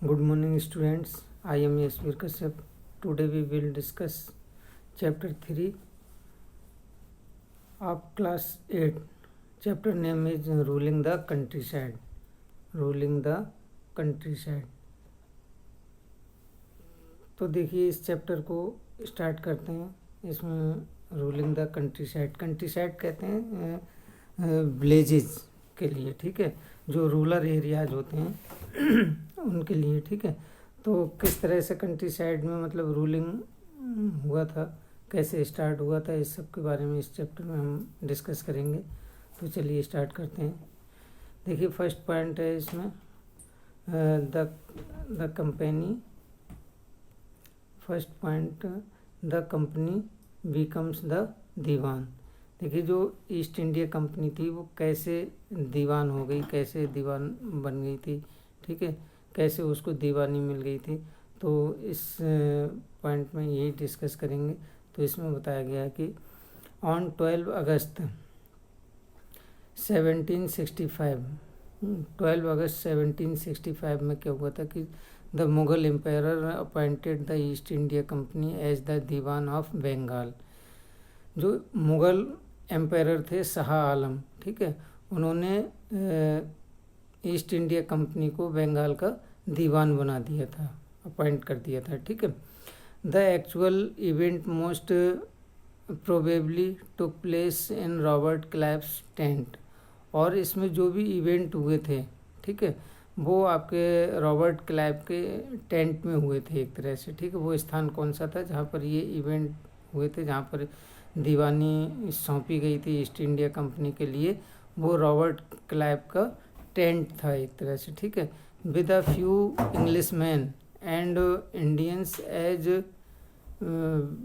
Good morning, students. I am Yasvir Kashyap. Today we will discuss chapter 3 of class 8. Chapter name is Ruling the Countryside. Ruling the Countryside. तो देखिए इस chapter को start करते हैं. इसमें ruling the country side कहते हैं villages के लिए, ठीक है, जो रूरल एरियाज होते हैं उनके लिए, ठीक है. तो किस तरह से कंट्री साइड में मतलब रूलिंग हुआ था, कैसे स्टार्ट हुआ था, इस सब के बारे में इस चैप्टर में हम डिस्कस करेंगे. तो चलिए स्टार्ट करते हैं. देखिए फर्स्ट पॉइंट है इसमें the company. First point, the company becomes the diwan. देखिए जो ईस्ट इंडिया कंपनी थी वो कैसे दीवान हो गई, कैसे दीवान बन गई थी, ठीक है, कैसे उसको दीवानी मिल गई थी. तो इस पॉइंट में यही डिस्कस करेंगे. तो इसमें बताया गया है कि ऑन 12 अगस्त 1765, 12 अगस्त 1765 में क्या हुआ था कि the Mughal empire appointed the East India Company as the Diwan of Bengal. जो मुगल एम्पायर थे शाह आलम, ठीक है, उन्होंने ईस्ट इंडिया कंपनी को बंगाल का दीवान बना दिया था, अपॉइंट कर दिया था, ठीक है. The actual event most probably took place in Robert Clive's tent. और इसमें जो भी इवेंट हुए थे, ठीक है, वो आपके रॉबर्ट क्लाइव के टेंट में हुए थे एक तरह से, ठीक है. वो स्थान कौन सा था जहाँ पर ये इवेंट हुए थे, जहाँ पर दीवानी सौंपी गई थी ईस्ट इंडिया कंपनी के लिए, वो रॉबर्ट क्लाइव का टेंट था एक तरह से, ठीक है. With a few English man and Indians as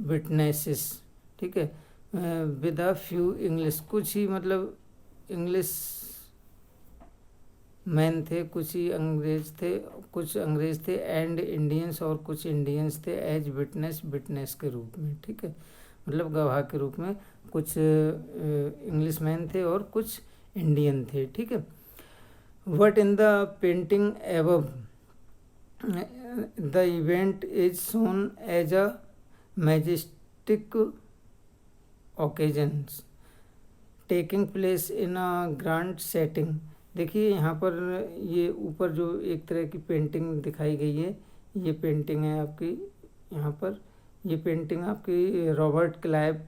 witnesses, ठीक है. विद अ फ्यू इंग्लिश, कुछ ही मतलब इंग्लिश मैन थे, कुछ ही अंग्रेज थे, कुछ अंग्रेज थे, एंड इंडियंस, और कुछ इंडियंस थे एज विटनेस के रूप में, ठीक है, मतलब गवाह के रूप में कुछ इंग्लिश मैन थे और कुछ इंडियन थे, ठीक है. What in the painting above the event is shown as a majestic occasions taking place in a grand setting. देखिए यहाँ पर ये ऊपर जो एक तरह की पेंटिंग दिखाई गई है, ये पेंटिंग है आपकी, यहाँ पर ये पेंटिंग आपकी रॉबर्ट क्लाइव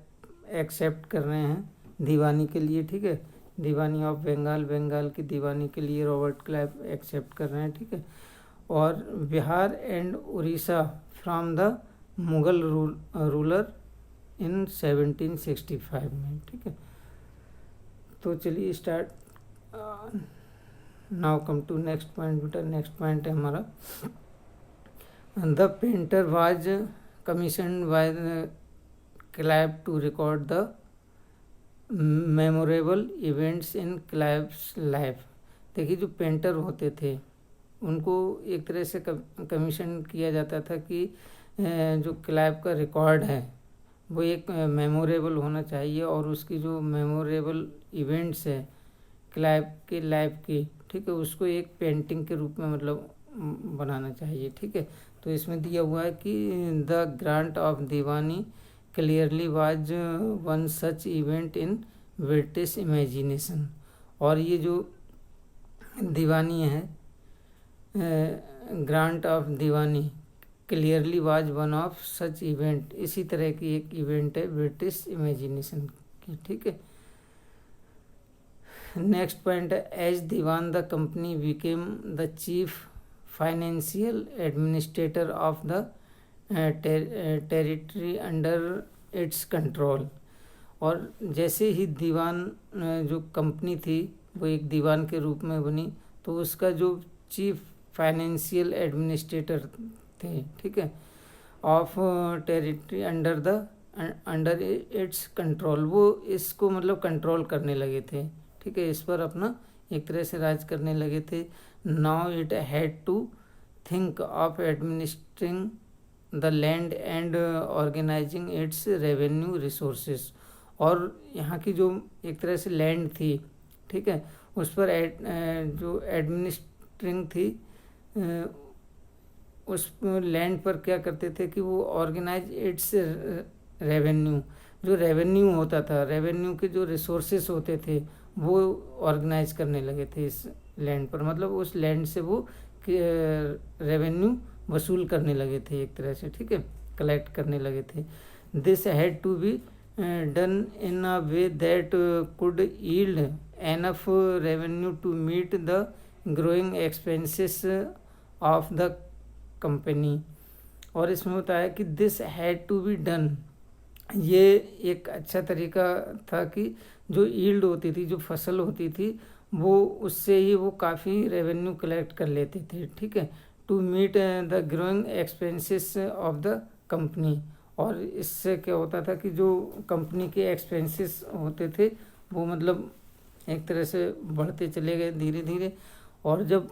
एक्सेप्ट कर रहे हैं दीवानी के लिए, ठीक है. दीवानी ऑफ बंगाल, बंगाल की दीवानी के लिए रॉबर्ट क्लाइव एक्सेप्ट कर रहे हैं, ठीक है. और Bihar and Orissa from the Mughal ruler in 1765 में, ठीक है. तो चलिए start. Now come to next point. बेटा नेक्स्ट पॉइंट है हमारा, the painter was commission by Clive to record the memorable events in Clive's life. देखिए जो पेंटर होते थे उनको एक तरह से कमीशन किया जाता था कि जो क्लाइव का रिकॉर्ड है वो एक मेमोरेबल होना चाहिए, और उसकी जो मेमोरेबल इवेंट्स है क्लाइव के लाइफ की, ठीक है, उसको एक पेंटिंग के रूप में मतलब बनाना चाहिए, ठीक है. तो इसमें दिया हुआ है कि the grant of Deewani clearly was one such event in British imagination. और ये जो दीवानी है, grant of Deewani clearly was one of such event, इसी तरह की एक इवेंट है ब्रिटिश इमेजिनेशन की, ठीक है. नेक्स्ट पॉइंट है, as Diwan the company became the chief financial administrator of the territory under its control. और जैसे ही दीवान जो कंपनी थी वो एक दीवान के रूप में बनी, तो उसका जो चीफ फाइनेंशियल एडमिनिस्ट्रेटर थे, ठीक है, of territory under its control, वो इसको मतलब कंट्रोल करने लगे थे, ठीक है, इस पर अपना एक तरह से राज करने लगे थे. Now it had to think of administering the land and organising its revenue resources. और यहाँ की जो एक तरह से लैंड थी, ठीक है, उस पर जो एडमिनिस्ट्रिंग थी उस लैंड पर क्या करते थे कि वो ऑर्गेनाइज इट्स रेवेन्यू, जो रेवेन्यू होता था, रेवेन्यू के जो रिसोर्सेस होते थे वो ऑर्गेनाइज करने लगे थे इस लैंड पर, मतलब उस लैंड से वो रेवेन्यू वसूल करने लगे थे एक तरह से, ठीक है, कलेक्ट करने लगे थे. This had to be done in a way that could yield enough revenue to meet the growing expenses of the company. और इसमें होता है कि this had to be done, ये एक अच्छा तरीका था कि जो यील्ड होती थी, जो फसल होती थी, वो उससे ही वो काफ़ी रेवेन्यू कलेक्ट कर लेते थे, ठीक है, to meet the growing expenses of the company. और इससे क्या होता था कि जो कंपनी के एक्सपेंसेस होते थे वो मतलब एक तरह से बढ़ते चले गए धीरे धीरे. और जब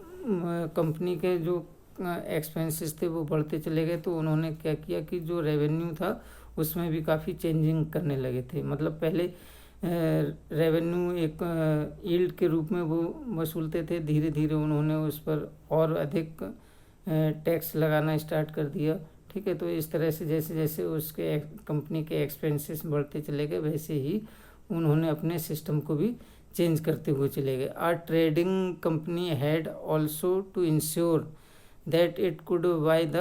कंपनी के जो एक्सपेंसेस थे वो बढ़ते चले गए तो उन्होंने क्या किया कि जो रेवेन्यू था उसमें भी काफ़ी चेंजिंग करने लगे थे. मतलब पहले रेवेन्यू एक यील्ड के रूप में वो वसूलते थे, धीरे धीरे उन्होंने उस पर और अधिक टैक्स लगाना स्टार्ट कर दिया, ठीक है. तो इस तरह से जैसे जैसे उसके कंपनी के एक्सपेंसेस बढ़ते चले गए वैसे ही उन्होंने अपने सिस्टम को भी चेंज करते हुए चले गए. A trading company had also to ensure that it could buy the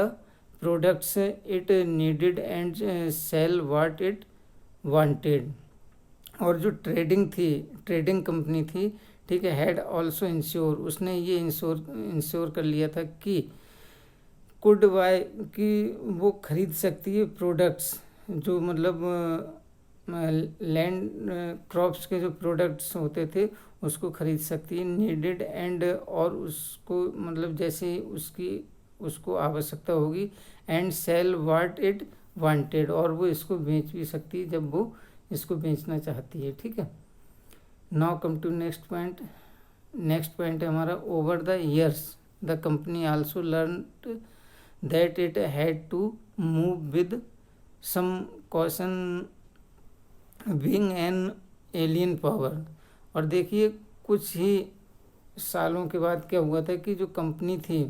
products it needed and sell what it wanted. और जो ट्रेडिंग कंपनी थी, ठीक है, हैड ऑल्सो इंश्योर, उसने ये इंश्योर कर लिया था कि कुड बाय, कि वो खरीद सकती है प्रोडक्ट्स, जो मतलब लैंड क्रॉप्स के जो प्रोडक्ट्स होते थे उसको खरीद सकती है. नीडेड एंड, और उसको मतलब जैसे उसको आवश्यकता होगी, and sell what it wanted, और वो इसको बेच भी सकती है जब वो इसको बेचना चाहती है, ठीक है. Now come to next point. Next point है हमारा over the years the company also learned that it had to move with some caution being an alien power. और देखिए कुछ ही सालों के बाद क्या हुआ था कि जो कंपनी थी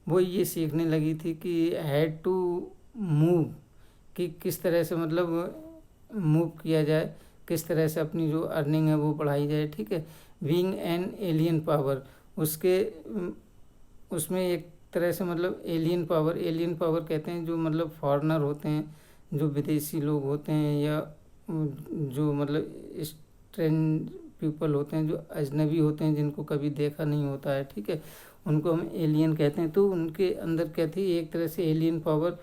वो ये सीखने लगी थी कि हैड टू मूव, कि किस तरह से मतलब मूव किया जाए, किस तरह से अपनी जो अर्निंग है वो बढ़ाई जाए, ठीक है. बीइंग एन एलियन पावर, उसमें एक तरह से मतलब एलियन पावर कहते हैं जो मतलब फॉरेनर होते हैं, जो विदेशी लोग होते हैं, या जो मतलब स्ट्रेंज पीपल होते हैं, जो अजनबी होते हैं, जिनको कभी देखा नहीं होता है, ठीक है, उनको हम एलियन कहते हैं. तो उनके अंदर क्या थी, एक तरह से एलियन पावर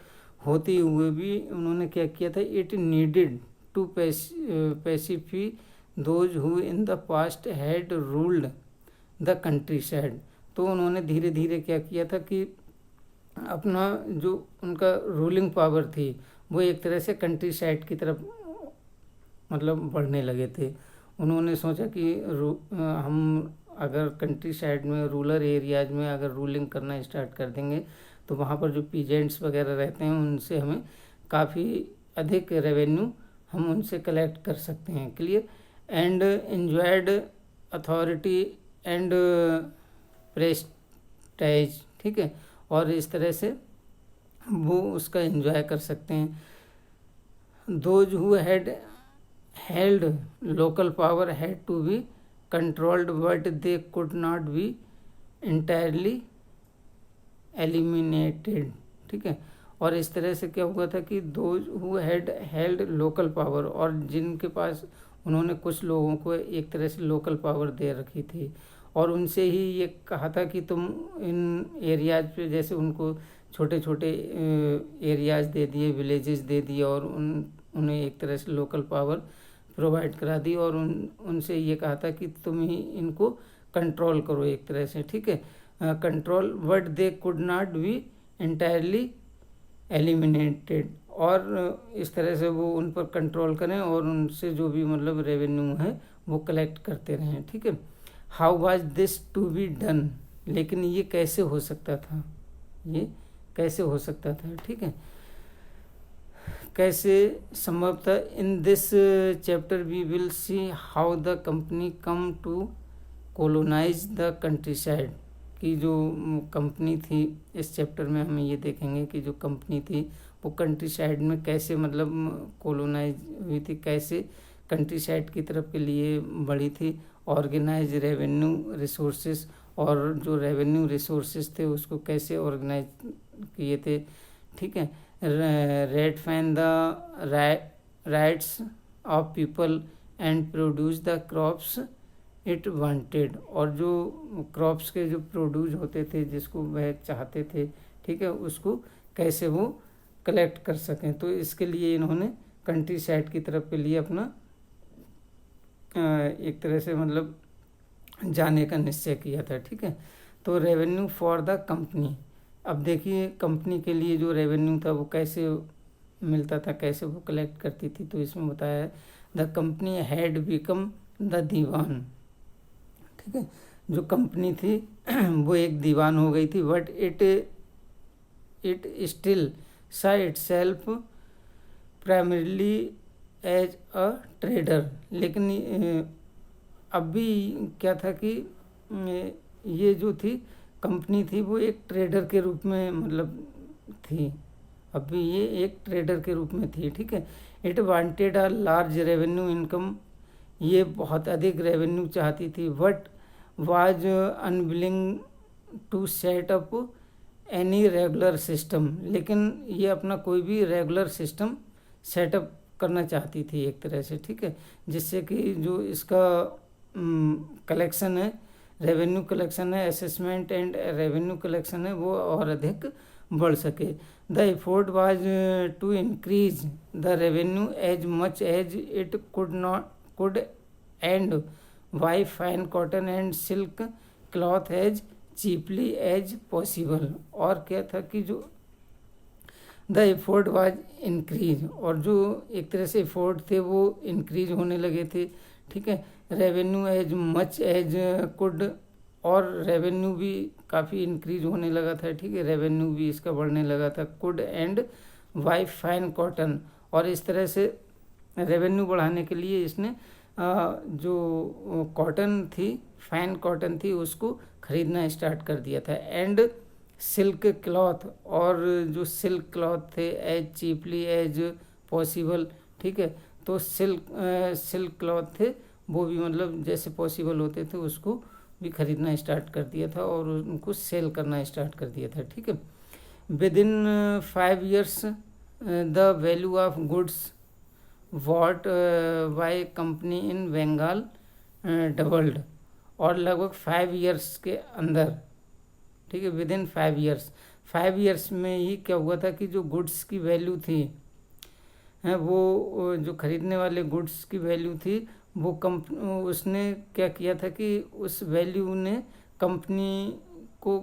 होते हुए भी उन्होंने क्या किया था, it needed to pacify those who in the past had ruled the countryside. तो उन्होंने धीरे धीरे क्या किया था कि अपना जो उनका रूलिंग पावर थी वो एक तरह से कंट्री साइड की तरफ मतलब बढ़ने लगे थे. उन्होंने सोचा कि हम अगर कंट्री साइड में, रूरल एरियाज में अगर रूलिंग करना स्टार्ट कर देंगे तो वहाँ पर जो पीजेंट्स वगैरह रहते हैं उनसे हमें काफ़ी अधिक रेवेन्यू हम उनसे कलेक्ट कर सकते हैं. Clear. And enjoyed authority and prestige, ठीक है, और इस तरह से वो उसका एंजॉय कर सकते हैं. Those who had held local power had to be controlled but they could not be entirely eliminated, ठीक है. और इस तरह से क्या हुआ था कि those who had held local power, और जिनके पास उन्होंने कुछ लोगों को एक तरह से लोकल पावर दे रखी थी और उनसे ही ये कहा था कि तुम इन एरियाज पे, जैसे उनको छोटे छोटे एरियाज दे दिए, विलेजेस दे दिए, और उन्हें एक तरह से लोकल पावर प्रोवाइड करा दी, और उनसे ये कहा था कि तुम ही इनको कंट्रोल करो एक तरह से, ठीक है, control but they could not be entirely eliminated. और इस तरह से वो उन पर कंट्रोल करें और उनसे जो भी मतलब रेवेन्यू है वो कलेक्ट करते रहें, ठीक है. How was this to be done, लेकिन ये कैसे हो सकता था, ये कैसे हो सकता था, ठीक है, कैसे संभव था. In this chapter we will see how the company come to colonise the countryside, कि जो कंपनी थी, इस चैप्टर में हम ये देखेंगे कि जो कंपनी थी वो कंट्री साइड में कैसे मतलब कॉलोनाइज हुई थी, कैसे कंट्री साइड की तरफ के लिए बढ़ी थी, ऑर्गेनाइज रेवेन्यू रिसोर्सेज, और जो रेवेन्यू रिसोर्सेज थे उसको कैसे ऑर्गेनाइज किए थे, ठीक है। Red fan the rights of people and produce the crops it wanted, और जो क्रॉप्स के जो प्रोड्यूस होते थे जिसको वह चाहते थे, ठीक है, उसको कैसे वो कलेक्ट कर सकें। तो इसके लिए इन्होंने कंट्री साइड की तरफ के लिए अपना एक तरह से मतलब जाने का निश्चय किया था, ठीक है। तो रेवेन्यू फॉर द कंपनी, अब देखिए कंपनी के लिए जो रेवेन्यू था वो कैसे मिलता था, कैसे वो कलेक्ट करती थी। तो इसमें बताया है the company had become the diwan, ठीक है। जो कंपनी थी वो एक दीवान हो गई थी, but it still saw itself primarily as a trader, लेकिन अब भी क्या था कि ये जो थी कंपनी थी वो एक ट्रेडर के रूप में मतलब थी, अब भी ये एक ट्रेडर के रूप में थी, ठीक है। It wanted a large revenue income, ये बहुत अधिक रेवेन्यू चाहती थी, but was unwilling to set up any regular system, लेकिन ये अपना कोई भी रेगुलर सिस्टम सेटअप करना चाहती थी एक तरह से, ठीक है, जिससे कि जो इसका कलेक्शन है, रेवेन्यू कलेक्शन है, असेसमेंट एंड रेवेन्यू कलेक्शन है, वो और अधिक बढ़ सके। The effort was to increase the revenue as much as it could and buy fine cotton and silk cloth as cheaply as possible, और क्या था कि जो द एफोर्ट वाज इंक्रीज, और जो एक तरह से एफोर्ट थे वो इंक्रीज होने लगे थे, ठीक है। Revenue as much as could, और रेवेन्यू भी काफ़ी इंक्रीज होने लगा था, ठीक है, रेवेन्यू भी इसका बढ़ने लगा था। Could and why fine cotton, और इस तरह से रेवेन्यू बढ़ाने के लिए इसने जो कॉटन थी, फाइन कॉटन थी, उसको खरीदना स्टार्ट कर दिया था। एंड सिल्क क्लॉथ, और जो सिल्क क्लॉथ थे एज चीपली एज पॉसिबल, ठीक है। तो सिल्क क्लॉथ थे वो भी मतलब जैसे पॉसिबल होते थे उसको भी खरीदना स्टार्ट कर दिया था और उनको सेल करना स्टार्ट कर दिया था, ठीक है। Within 5 years the value of goods bought by company in Bengal doubled, और लगभग 5 years के अंदर, ठीक है, विद इन 5 years में ही क्या हुआ था कि जो गुड्स की वैल्यू थी है, वो जो खरीदने वाले गुड्स की वैल्यू थी वो उसने क्या किया था कि उस वैल्यू ने कंपनी को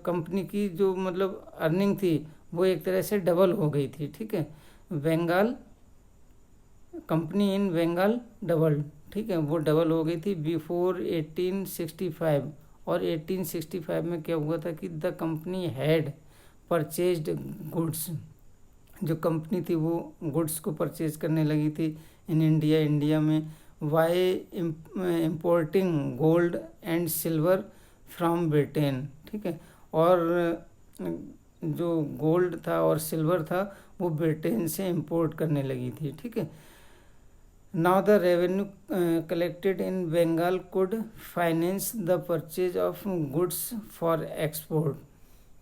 कंपनी की जो मतलब अर्निंग थी वो एक तरह से डबल हो गई थी, ठीक है। Bengal company in Bengal double, ठीक है, वो डबल हो गई थी बिफोर 1865, और 1865 में क्या हुआ था कि the company had purchased goods, जो कंपनी थी वो गुड्स को परचेज करने लगी थी इन इंडिया में, why importing gold and silver from Britain, ठीक है, और जो गोल्ड था और सिल्वर था वो ब्रिटेन से इंपोर्ट करने लगी थी, ठीक है। Now the revenue collected in Bengal could finance the purchase of goods for export,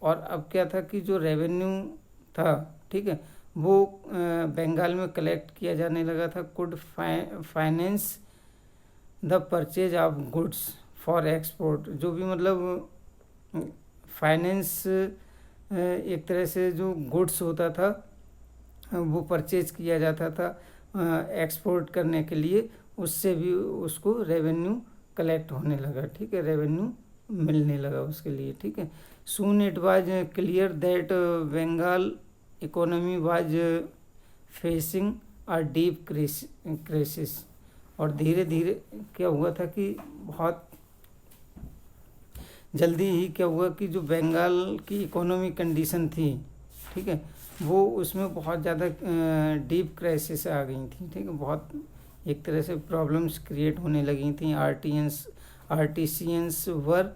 और अब क्या था कि जो रेवेन्यू था, ठीक है, वो बंगाल में कलेक्ट किया जाने लगा था, could finance the purchase of goods for export, जो भी मतलब फाइनेंस एक तरह से जो गुड्स होता था वो परचेज किया जाता था एक्सपोर्ट करने के लिए, उससे भी उसको रेवेन्यू कलेक्ट होने लगा, ठीक है, रेवेन्यू मिलने लगा उसके लिए, ठीक है। Soon it was clear that Bengal economy was facing a deep crisis, और धीरे धीरे क्या हुआ था कि बहुत जल्दी ही क्या हुआ कि जो बंगाल की इकोनॉमी कंडीशन थी, ठीक है, वो उसमें बहुत ज़्यादा डीप क्राइसिस आ गई थी, ठीक है, बहुत एक तरह से प्रॉब्लम्स क्रिएट होने लगी थी। Artisans were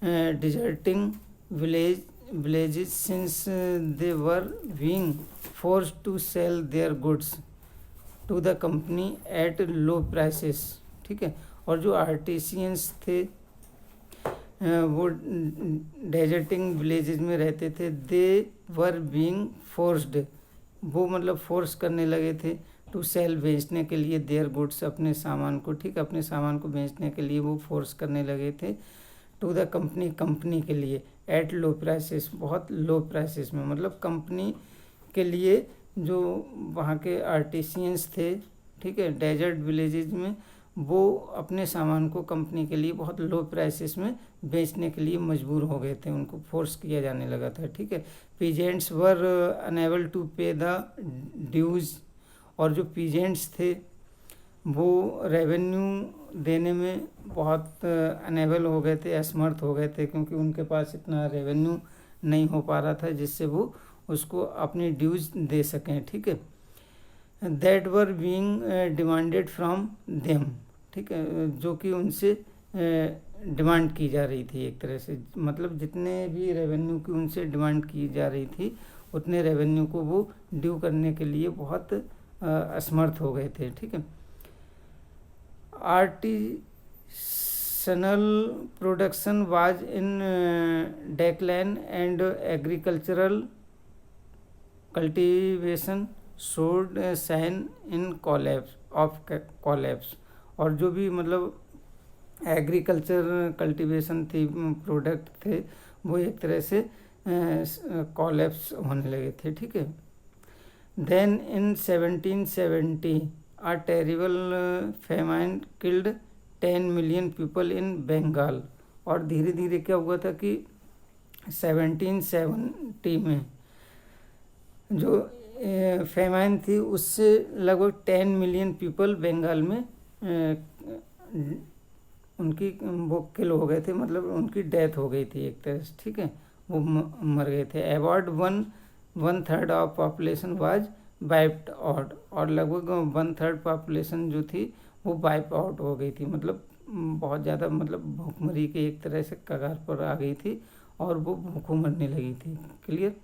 deserting villages since they were being forced to sell their goods to the company at low prices. ठीक है, और जो आर्टिसियंस थे वो डेजर्टिंग विलेजेस में रहते थे. दे वर बीइंग फोर्स्ड, वो मतलब फोर्स करने लगे थे. टू सेल, बेचने के लिए. देयर गुड्स, अपने सामान को. ठीक है, अपने सामान को बेचने के लिए वो फोर्स करने लगे थे. टू द कंपनी, कंपनी के लिए. एट लो प्राइसेस, बहुत लो प्राइसेस में. मतलब कंपनी के लिए जो वहाँ के आर्टिसियंस थे, ठीक है, डेजर्ट विलेजेस में, वो अपने सामान को कंपनी के लिए बहुत लो प्राइसेस में बेचने के लिए मजबूर हो गए थे. उनको फोर्स किया जाने लगा था. ठीक है. पीजेंट्स वर अनेबल टू पे द ड्यूज, और जो पीजेंट्स थे वो रेवेन्यू देने में बहुत अनेबल हो गए थे, असमर्थ हो गए थे, क्योंकि उनके पास इतना रेवेन्यू नहीं हो पा रहा था जिससे वो उसको अपनी ड्यूज दे सकें. ठीक है. That were being demanded from them. ठीक है, जो कि उनसे डिमांड की जा रही थी एक तरह से. मतलब जितने भी रेवेन्यू की उनसे डिमांड की जा रही थी उतने रेवेन्यू को वो ड्यू करने के लिए बहुत असमर्थ हो गए थे. ठीक है. Artisanal production was in decline and agricultural cultivation showed sign in collapse. और जो भी मतलब एग्रीकल्चर कल्टीवेशन थी, प्रोडक्ट थे, वो एक तरह से कोलैप्स होने लगे थे. ठीक है. Then in 1770 a terrible famine killed 10 million people in Bengal. और धीरे धीरे क्या हुआ था कि 1770 में जो फेमाइन थी उससे लगभग 10 मिलियन पीपल बंगाल में उनकी वो किल हो गए थे. मतलब उनकी डेथ हो गई थी एक तरह से. ठीक है, वो मर गए थे. About 1/3 of population was wiped out. और लगभग 1/3 पॉपुलेशन जो थी वो वाइप आउट हो गई थी. मतलब बहुत ज़्यादा, मतलब भूखमरी के एक तरह से कगार पर आ गई थी और वो भूखों मरने लगी थी. क्लियर.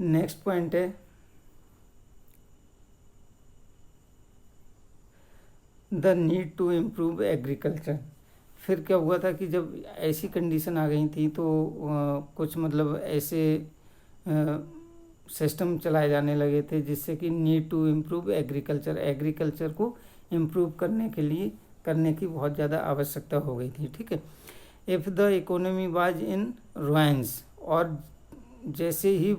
नेक्स्ट पॉइंट है the need to improve agriculture. फिर क्या हुआ था कि जब ऐसी कंडीशन आ गई थी तो कुछ मतलब ऐसे सिस्टम चलाए जाने लगे थे जिससे कि need to improve agriculture, agriculture को इम्प्रूव करने के लिए करने की बहुत ज़्यादा आवश्यकता हो गई थी. ठीक है. If the economy was in ruins, और जैसे ही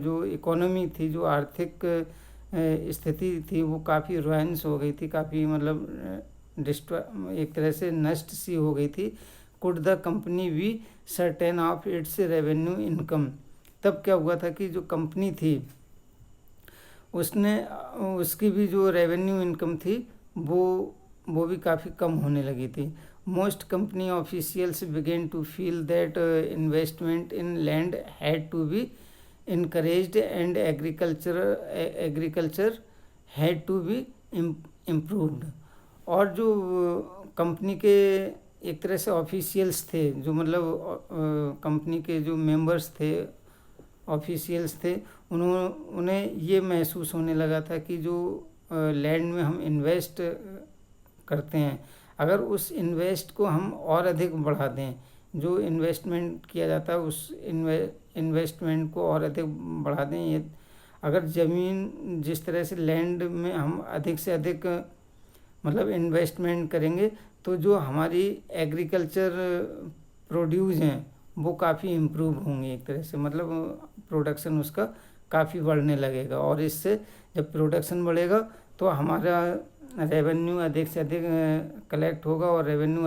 जो इकोनॉमी थी, जो आर्थिक स्थिति थी, वो काफ़ी रुइंस हो गई थी, काफ़ी मतलब डिस्ट्रॉय, एक तरह से नष्ट सी हो गई थी. Could the company be certain of its revenue income. तब क्या हुआ था कि जो कंपनी थी उसकी भी जो रेवेन्यू इनकम थी वो भी काफ़ी कम होने लगी थी. Most company officials began to feel that investment in land had to be encouraged and agriculture had to be improved. और जो कंपनी के एक तरह से ऑफिशियल्स थे, जो मतलब कंपनी के जो मेंबर्स थे, ऑफिशियल्स थे, उन्हें ये महसूस होने लगा था कि जो लैंड में हम इन्वेस्ट करते हैं, अगर उस इन्वेस्ट को हम और अधिक बढ़ा दें, जो इन्वेस्टमेंट किया जाता है उस इन्वेस्टमेंट को और अधिक बढ़ा दें. ये अगर ज़मीन, जिस तरह से लैंड में हम अधिक से अधिक मतलब इन्वेस्टमेंट करेंगे तो जो हमारी एग्रीकल्चर प्रोड्यूस हैं वो काफ़ी इम्प्रूव होंगे एक तरह से. मतलब प्रोडक्शन उसका काफ़ी बढ़ने लगेगा, और इससे जब प्रोडक्शन बढ़ेगा तो हमारा रेवेन्यू अधिक से अधिक कलेक्ट होगा, और रेवेन्यू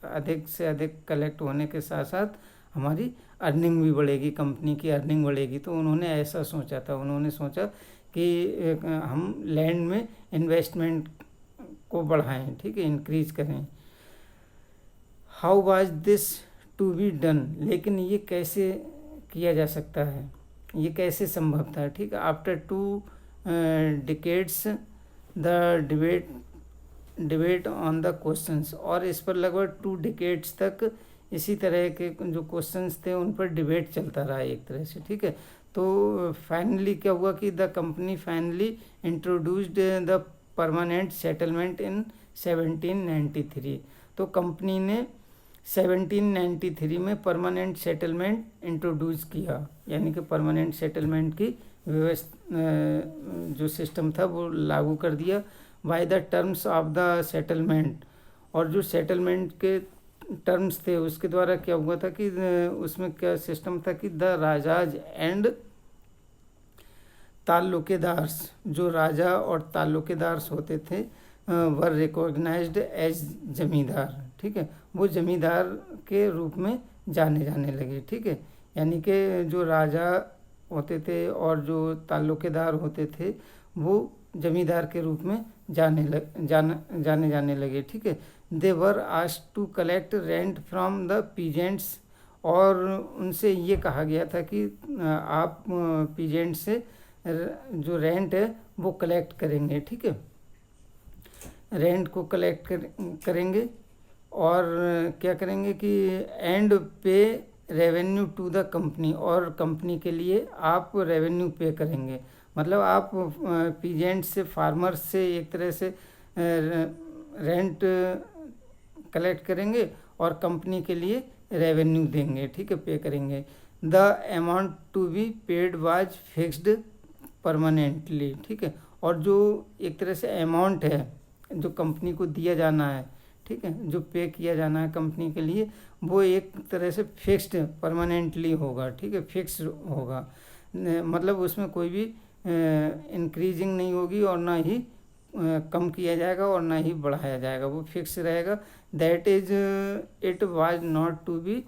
अधिक से अधिक कलेक्ट होने के साथ साथ हमारी अर्निंग भी बढ़ेगी, कंपनी की अर्निंग बढ़ेगी. तो उन्होंने ऐसा सोचा था, उन्होंने सोचा कि हम लैंड में इन्वेस्टमेंट को बढ़ाएं. ठीक है, इंक्रीज करें. How was this to be done. लेकिन ये कैसे किया जा सकता है, ये कैसे संभव था. ठीक है. After 2 decades the debate on the questions. और इस पर लगभग 2 डिकेड्स तक इसी तरह के जो क्वेश्चंस थे उन पर डिबेट चलता रहा एक तरह से, ठीक है। तो फाइनली क्या हुआ कि the company finally introduced the permanent settlement in 1793। तो कंपनी ने 1793 में परमानेंट सेटलमेंट इंट्रोड्यूस किया, यानी कि परमानेंट सेटलमेंट की व्यवस्था जो सिस्टम था वो लागू कर दिया। By the terms of the settlement, और जो सेटलमेंट के टर्म्स थे उसके द्वारा क्या हुआ था कि उसमें क्या सिस्टम था कि द राजाज एंड ताल्लुकेदार्स, जो राजा और ताल्लुकेदार्स होते थे वर रिकॉग्नाइज्ड एज जमींदार, ठीक है, वो जमींदार के रूप में जाने लगे, ठीक है। यानी कि जो राजा होते थे और जो ताल्लुकेदार होते थे वो जमींदार के रूप में जाने लगे, ठीक है। They were asked to collect rent from the peasants, और उनसे ये कहा गया था कि आप पीजेंट से जो रेंट है वो कलेक्ट करेंगे, ठीक है, रेंट को कलेक्ट करेंगे और क्या करेंगे कि एंड पे रेवेन्यू टू द कंपनी, और कंपनी के लिए आप रेवेन्यू पे करेंगे। मतलब आप पीजेंट से, फार्मर्स से एक तरह से रेंट कलेक्ट करेंगे और कंपनी के लिए रेवेन्यू देंगे, ठीक है, पे करेंगे। The amount to be paid was fixed permanently, ठीक है, और जो एक तरह से अमाउंट है जो कंपनी को दिया जाना है, ठीक है, जो पे किया जाना है कंपनी के लिए, वो एक तरह से फिक्स्ड परमानेंटली होगा, ठीक है, फिक्स होगा। मतलब उसमें कोई भी इंक्रीजिंग नहीं होगी और ना ही कम किया जाएगा और ना ही बढ़ाया जाएगा, वो फिक्स रहेगा। That is it was not to be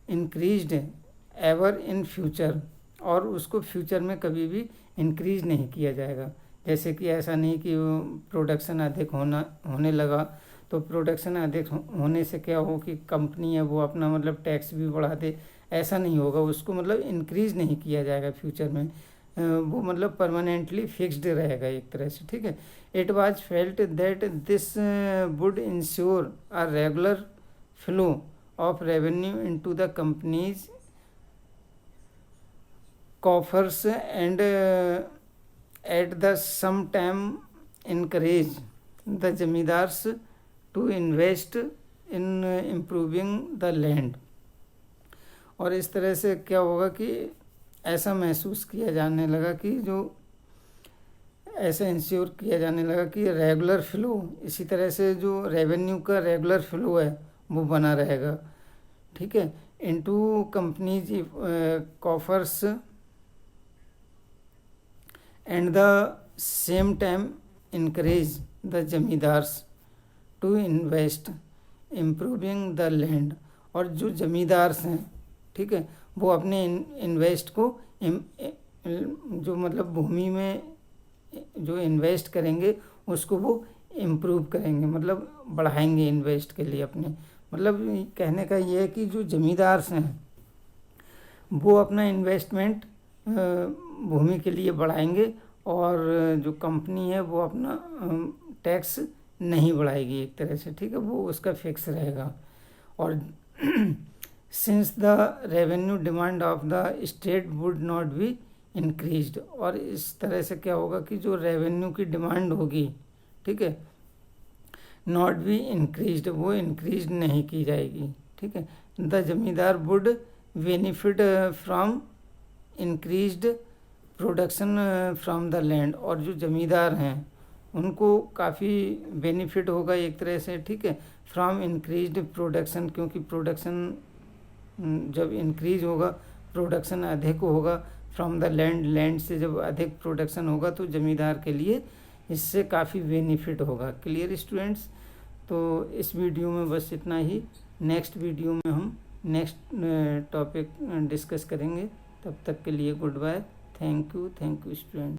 increased ever in future, और उसको फ्यूचर में कभी भी इंक्रीज नहीं किया जाएगा। जैसे कि ऐसा नहीं कि प्रोडक्शन अधिक होने लगा तो प्रोडक्शन अधिक होने से क्या हो कि कंपनी है वो अपना मतलब टैक्स भी बढ़ा दे, ऐसा नहीं होगा, उसको मतलब इंक्रीज नहीं किया जाएगा फ्यूचर में, वो मतलब परमानेंटली फिक्स्ड रहेगा एक तरह से, ठीक है। It was felt that this would ensure a regular flow of revenue into the companies coffers and at the same time encourage the zamindars to invest in improving the land। और इस तरह से क्या होगा कि ऐसा महसूस किया जाने लगा कि जो ऐसा इंश्योर किया जाने लगा कि रेगुलर फ्लो, इसी तरह से जो रेवेन्यू का रेगुलर फ्लो है वो बना रहेगा, ठीक है, into companies coffers and the same time encourage the zamindars to invest improving the land। और जो जमींदार्स हैं, ठीक है, वो अपने इन्वेस्ट को जो मतलब भूमि में जो इन्वेस्ट करेंगे उसको वो इम्प्रूव करेंगे, मतलब बढ़ाएंगे इन्वेस्ट के लिए अपने। मतलब कहने का ये है कि जो जमींदार्स हैं वो अपना इन्वेस्टमेंट भूमि के लिए बढ़ाएंगे और जो कंपनी है वो अपना टैक्स नहीं बढ़ाएगी एक तरह से, ठीक है, वो उसका फिक्स रहेगा। और since the revenue demand of the state would not be increased, और इस तरह से क्या होगा कि जो रेवेन्यू की डिमांड होगी, ठीक है, नॉट बी इंक्रीज्ड, वो इंक्रीज नहीं की जाएगी, ठीक है। द जमींदार would benefit from increased production from the land, और जो जमींदार हैं उनको काफ़ी बेनिफिट होगा एक तरह से, ठीक है, फ्रॉम इंक्रीज्ड प्रोडक्शन, क्योंकि प्रोडक्शन जब इंक्रीज होगा, प्रोडक्शन अधिक होगा फ्रॉम द लैंड, लैंड से जब अधिक प्रोडक्शन होगा तो जमींदार के लिए इससे काफ़ी बेनिफिट होगा। Clear students? तो इस वीडियो में बस इतना ही। नेक्स्ट वीडियो में हम नेक्स्ट टॉपिक डिस्कस करेंगे। तब तक के लिए goodbye. Thank you student.